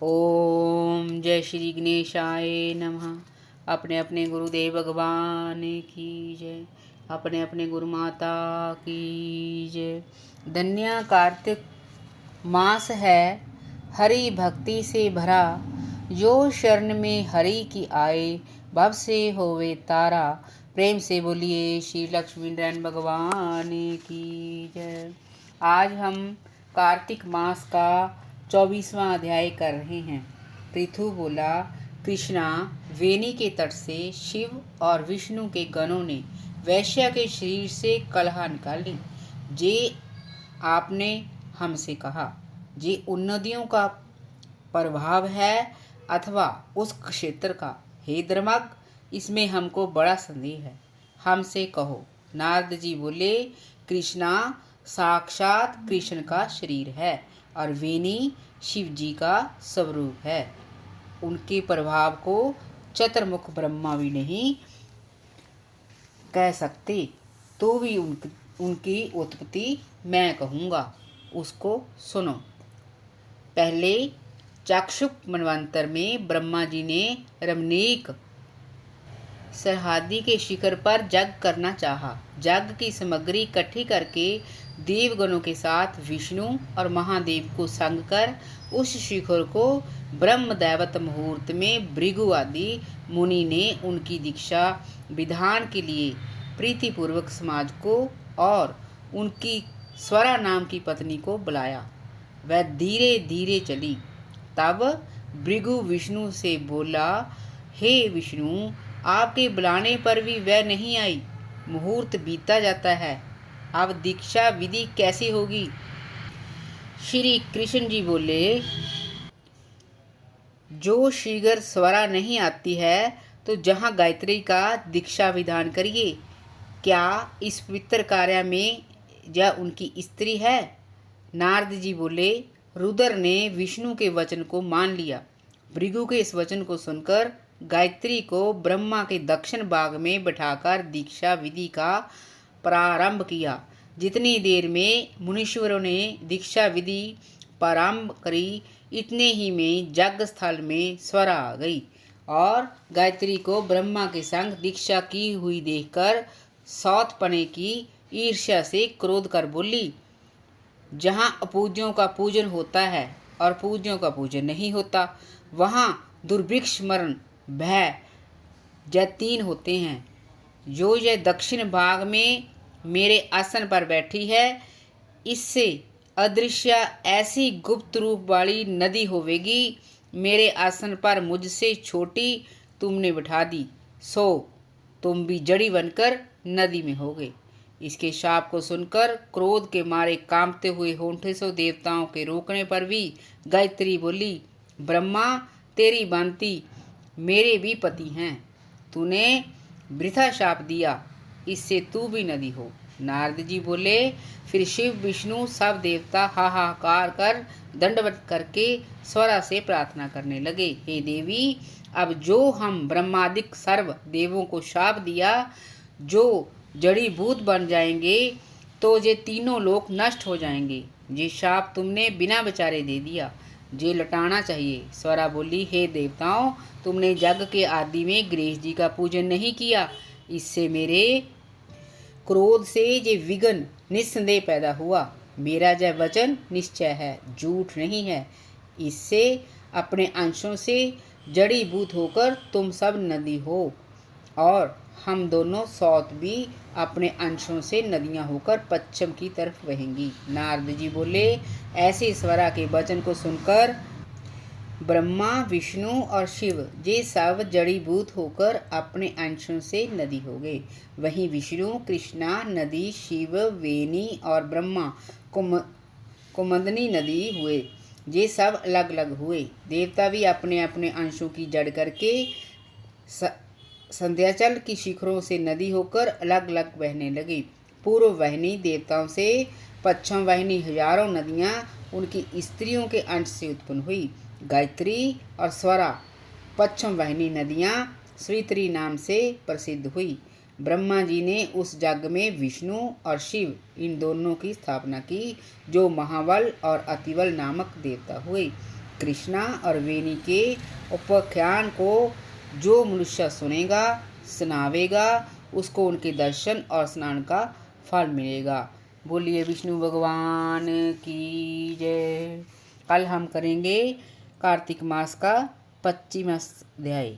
ओम जय श्री गणेशाय नमः। अपने अपने गुरुदेव भगवान की जय, अपने अपने गुरु माता की जय। धन्य कार्तिक मास है, हरि भक्ति से भरा, जो शरण में हरि की आए, भव से होवे तारा। प्रेम से बोलिए श्री लक्ष्मी नारायण भगवान की जय। आज हम कार्तिक मास का 24वां अध्याय कर रहे हैं। पृथु बोला, कृष्णा, वेणी के तट से शिव और विष्णु के गणों ने वैश्या के शरीर से कलह निकाली। जे आपने हमसे कहा, जे उन नदियों का प्रभाव है अथवा उस क्षेत्र का। हे धर्मज्ञ, इसमें हमको बड़ा संदेह है, हमसे कहो। नारद जी बोले, कृष्णा साक्षात कृष्ण का शरीर है और वेणी शिव जी का स्वरूप है। उनके प्रभाव को चतुर्मुख ब्रह्मा भी नहीं कह सकते, तो भी उनकी उत्पत्ति मैं कहूँगा, उसको सुनो। पहले चाक्षुष मनवंतर में ब्रह्मा जी ने रमणीक सरहादी के शिखर पर यज्ञ करना चाहा। यज्ञ की सामग्री इकट्ठी करके देवगणों के साथ विष्णु और महादेव को संग कर उस शिखर को ब्रह्म दैवत मुहूर्त में भृगु आदि मुनि ने उनकी दीक्षा विधान के लिए प्रीतिपूर्वक समाज को और उनकी स्वरा नाम की पत्नी को बुलाया। वह धीरे धीरे चली। तब भृगु विष्णु से बोला, हे विष्णु, आपके बुलाने पर भी वह नहीं आई। मुहूर्त बीता जाता है, अब दीक्षा विधि कैसी होगी? श्री कृष्ण जी बोले, जो शीघ्र स्वरा नहीं आती है तो जहाँ गायत्री का दीक्षा विधान करिए। क्या इस पवित्र कार्य में यह उनकी स्त्री है? नारद जी बोले, रुद्र ने विष्णु के वचन को मान लिया। भृगु के इस वचन को सुनकर गायत्री को ब्रह्मा के दक्षिण भाग में बैठाकर दीक्षा विधि का प्रारंभ किया। जितनी देर में मुनीश्वरों ने दीक्षा विधि प्रारंभ करी, इतने ही में यज्ञ स्थल में स्वरा आ गई और गायत्री को ब्रह्मा के संग दीक्षा की हुई देखकर सौतपने की ईर्ष्या से क्रोध कर बोली, जहाँ अपूज्यों का पूजन होता है और पूज्यों का पूजन नहीं होता, वहाँ दुर्भिक्ष मरण भय यह तीन होते हैं। जो यह दक्षिण भाग में मेरे आसन पर बैठी है, इससे अदृश्य ऐसी गुप्त रूप वाली नदी होवेगी। मेरे आसन पर मुझसे छोटी तुमने बिठा दी, सो तुम भी जड़ी बनकर नदी में होगे। इसके शाप को सुनकर क्रोध के मारे कांपते हुए होंठे से देवताओं के रोकने पर भी गायत्री बोली, ब्रह्मा, तेरी भांति मेरे भी पति हैं, तूने वृथा शाप दिया, इससे तू भी नदी हो। नारद जी बोले, फिर शिव विष्णु सब देवता हाहाकार कर दंडवत करके स्वरा से प्रार्थना करने लगे, हे देवी, अब जो हम ब्रह्मादिक सर्व देवों को शाप दिया, जो जड़ी भूत बन जाएंगे, तो ये तीनों लोक नष्ट हो जाएंगे। ये शाप तुमने बिना विचारे दे दिया, जे लटाना चाहिए। स्वरा बोली, हे देवताओं, तुमने यज्ञ के आदि में गणेश जी का पूजन नहीं किया, इससे मेरे क्रोध से ये विघ्न निस्संदेह पैदा हुआ। मेरा यह वचन निश्चय है, झूठ नहीं है। इससे अपने अंशों से जड़ीभूत होकर तुम सब नदी हो और हम दोनों सौत भी अपने अंशों से नदियां होकर पश्चिम की तरफ बहेंगी। नारद जी बोले, ऐसे स्वरा के वचन को सुनकर ब्रह्मा, विष्णु और शिव ये सब जड़ीभूत होकर अपने अंशों से नदी हो गए। वहीं विष्णु, कृष्णा नदी, शिव वेणी और ब्रह्मा कुमुदनी नदी हुए। ये सब अलग अलग हुए। देवता भी अपने अपने अंशों की जड़ करके संध्याचल की शिखरों से नदी होकर अलग अलग बहने लगी। पूर्व वाहिनी देवताओं से, पश्चिम वाहिनी हजारों नदियाँ उनकी स्त्रियों के अंश से उत्पन्न हुई। गायत्री और स्वरा पश्चिम वाहिनी नदियाँ स्वित्री नाम से प्रसिद्ध हुई। ब्रह्मा जी ने उस यज्ञ में विष्णु और शिव इन दोनों की स्थापना की, जो महाबल और अतिबल नामक देवता हुए। कृष्णा और वेणी के उपाख्यान को जो मनुष्य सुनेगा, सुनावेगा, उसको उनके दर्शन और स्नान का फल मिलेगा। बोलिए विष्णु भगवान की जय। कल हम करेंगे कार्तिक मास का 25वां अध्याय।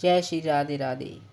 जय श्री राधे राधे।